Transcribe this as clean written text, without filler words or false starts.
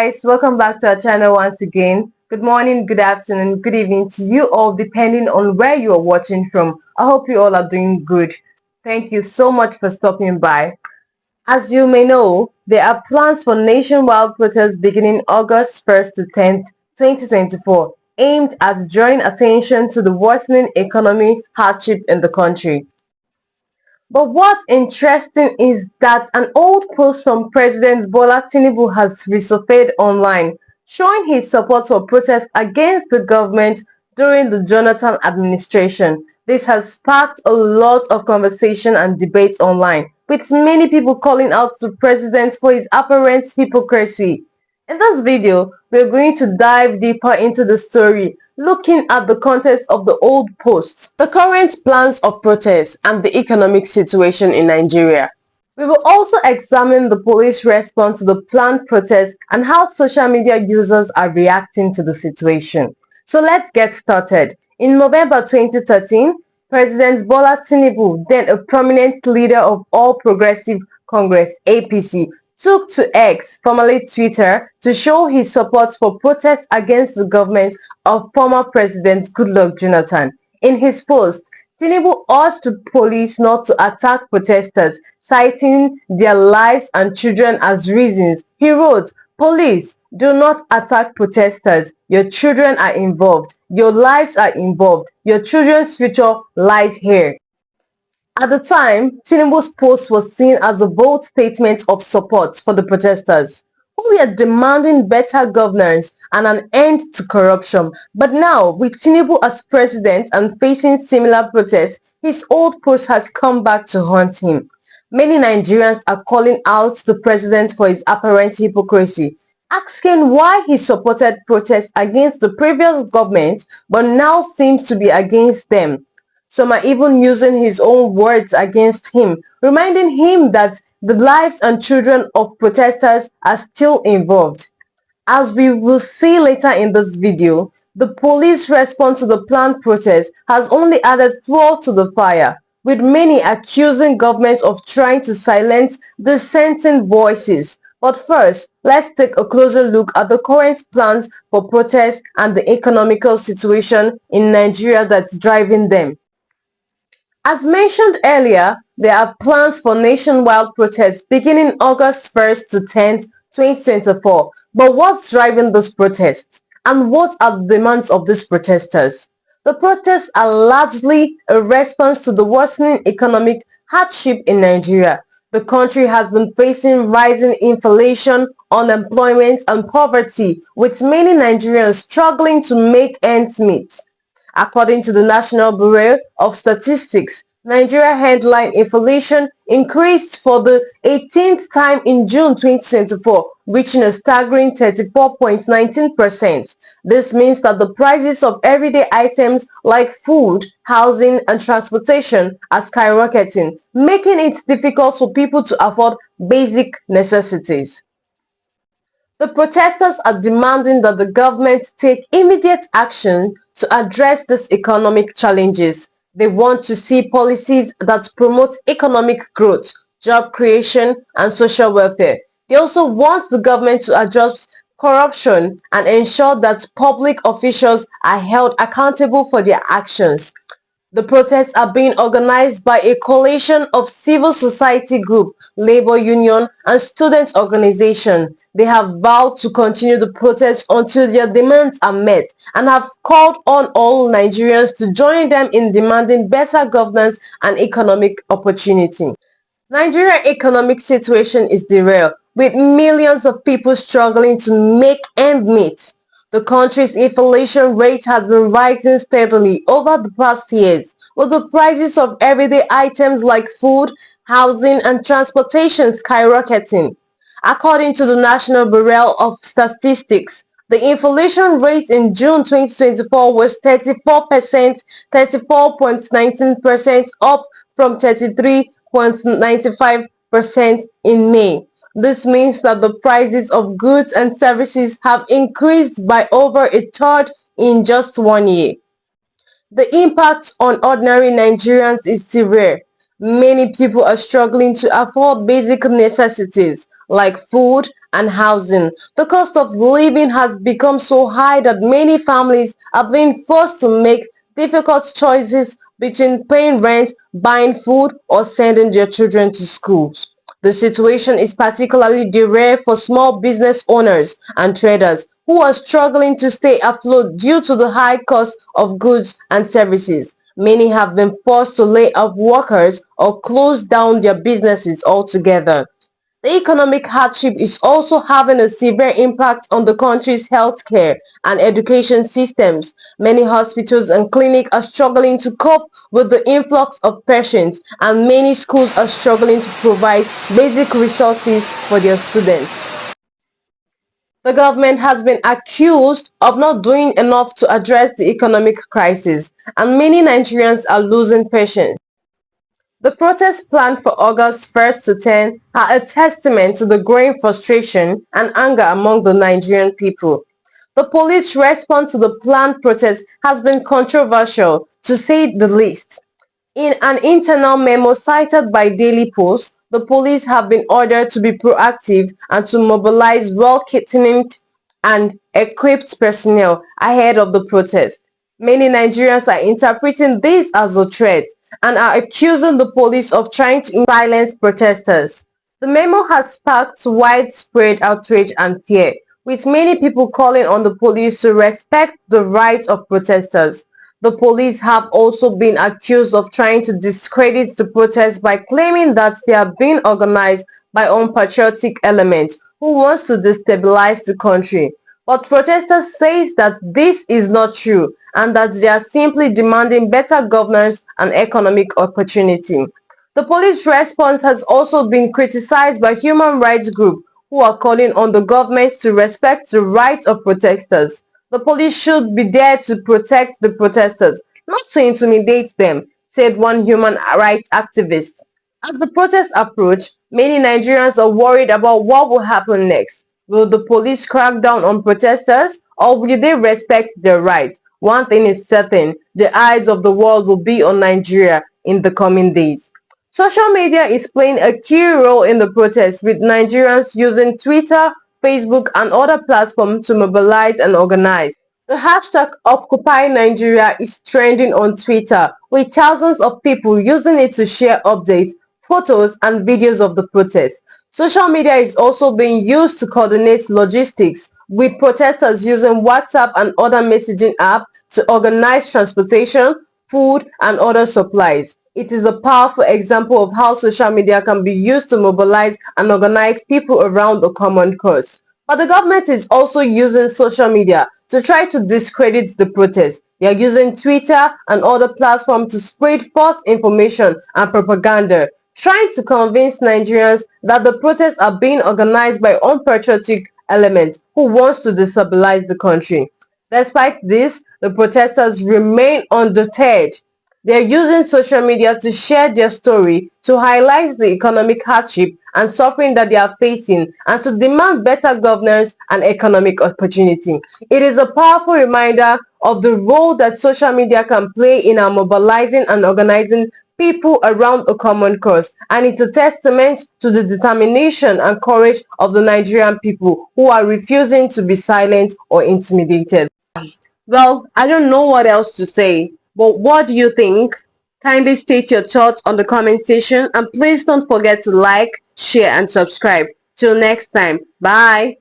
guys, welcome back to our channel once again. Good morning, good afternoon, good evening to you all depending on where you are watching from. I hope you all are doing good. Thank you so much for stopping by. As you may know, there are plans for nationwide protests beginning August 1st to 10th, 2024, aimed at drawing attention to the worsening economic hardship in the country. But what's interesting is that an old post from President Bola Tinubu has resurfaced online, showing his support for protests against the government during the Jonathan administration. This has sparked a lot of conversation and debate online, with many people calling out the president for his apparent hypocrisy. In this video, we're going to dive deeper into the story, looking at the context of the old posts, the current plans of protest, and the economic situation in Nigeria. We will also examine the police response to the planned protest and how social media users are reacting to the situation. So let's get started. In November 2013, President Bola Tinubu, then a prominent leader of All Progressive Congress (APC), took to X, formerly Twitter, to show his support for protests against the government of former President Goodluck Jonathan. In his post, Tinubu urged the police not to attack protesters, citing their lives and children as reasons. He wrote, "Police, do not attack protesters. Your children are involved. Your lives are involved. Your children's future lies here." At the time, Tinubu's post was seen as a bold statement of support for the protesters, who were demanding better governance and an end to corruption. But now, with Tinubu as president and facing similar protests, his old post has come back to haunt him. Many Nigerians are calling out the president for his apparent hypocrisy, asking why he supported protests against the previous government but now seems to be against them. Some are even using his own words against him, reminding him that the lives and children of protesters are still involved. As we will see later in this video, the police response to the planned protest has only added fuel to the fire, with many accusing government of trying to silence dissenting voices. But first, let's take a closer look at the current plans for protests and the economical situation in Nigeria that's driving them. As mentioned earlier, there are plans for nationwide protests beginning August 1st to 10th, 2024. But what's driving those protests? And what are the demands of these protesters? The protests are largely a response to the worsening economic hardship in Nigeria. The country has been facing rising inflation, unemployment, and poverty, with many Nigerians struggling to make ends meet. According to the National Bureau of Statistics, Nigeria headline inflation increased for the 18th time in June 2024, reaching a staggering 34.19%. This means that the prices of everyday items like food, housing, and transportation are skyrocketing, making it difficult for people to afford basic necessities. The protesters are demanding that the government take immediate action to address these economic challenges. They want to see policies that promote economic growth, job creation, and social welfare. They also want the government to address corruption and ensure that public officials are held accountable for their actions. The protests are being organized by a coalition of civil society groups, labor union, and student organizations. They have vowed to continue the protests until their demands are met and have called on all Nigerians to join them in demanding better governance and economic opportunity. Nigeria's economic situation is derailed, with millions of people struggling to make ends meet. The country's inflation rate has been rising steadily over the past years, with the prices of everyday items like food, housing, and transportation skyrocketing. According to the National Bureau of Statistics, the inflation rate in June 2024 was 34.19%, up from 33.95% in May. This means that the prices of goods and services have increased by over a third in just 1 year. The impact on ordinary Nigerians is severe. Many people are struggling to afford basic necessities like food, and housing. The cost of living has become so high that many families are being forced to make difficult choices between paying rent, buying food, or sending their children to schools. The situation is particularly dire for small business owners and traders who are struggling to stay afloat due to the high cost of goods and services. Many have been forced to lay off workers or close down their businesses altogether. The economic hardship is also having a severe impact on the country's healthcare and education systems. Many hospitals and clinics are struggling to cope with the influx of patients, and many schools are struggling to provide basic resources for their students. The government has been accused of not doing enough to address the economic crisis, and many Nigerians are losing patience. The protests planned for August 1st to 10 are a testament to the growing frustration and anger among the Nigerian people. The police response to the planned protest has been controversial, to say the least. In an internal memo cited by Daily Post, the police have been ordered to be proactive and to mobilize well-trained and equipped personnel ahead of the protest. Many Nigerians are interpreting this as a threat and are accusing the police of trying to silence protesters. The memo has sparked widespread outrage and fear, with many people calling on the police to respect the rights of protesters. The police have also been accused of trying to discredit the protests by claiming that they are being organized by unpatriotic elements who wants to destabilize the country. But protesters say that this is not true and that they are simply demanding better governance and economic opportunity. The police response has also been criticized by human rights groups who are calling on the government to respect the rights of protesters. The police should be there to protect the protesters, not to intimidate them, said one human rights activist. As the protests approach, many Nigerians are worried about what will happen next. Will the police crack down on protesters, or will they respect their rights? One thing is certain, the eyes of the world will be on Nigeria in the coming days. Social media is playing a key role in the protests, with Nigerians using Twitter, Facebook and other platforms to mobilize and organize. The hashtag Occupy Nigeria is trending on Twitter, with thousands of people using it to share updates, photos and videos of the protest. Social media is also being used to coordinate logistics, with protesters using WhatsApp and other messaging apps to organize transportation, food and other supplies. It is a powerful example of how social media can be used to mobilize and organize people around a common cause. But the government is also using social media to try to discredit the protest. They are using Twitter and other platforms to spread false information and propaganda, trying to convince Nigerians that the protests are being organized by unpatriotic elements who wants to destabilize the country. Despite this, the protesters remain undeterred. They are using social media to share their story, to highlight the economic hardship and suffering that they are facing, and to demand better governance and economic opportunity. It is a powerful reminder of the role that social media can play in our mobilizing and organizing people around a common cause, and it's a testament to the determination and courage of the Nigerian people who are refusing to be silent or intimidated. Well, I don't know what else to say, but what do you think? Kindly state your thoughts on the comment section and please don't forget to like, share and subscribe. Till next time, bye.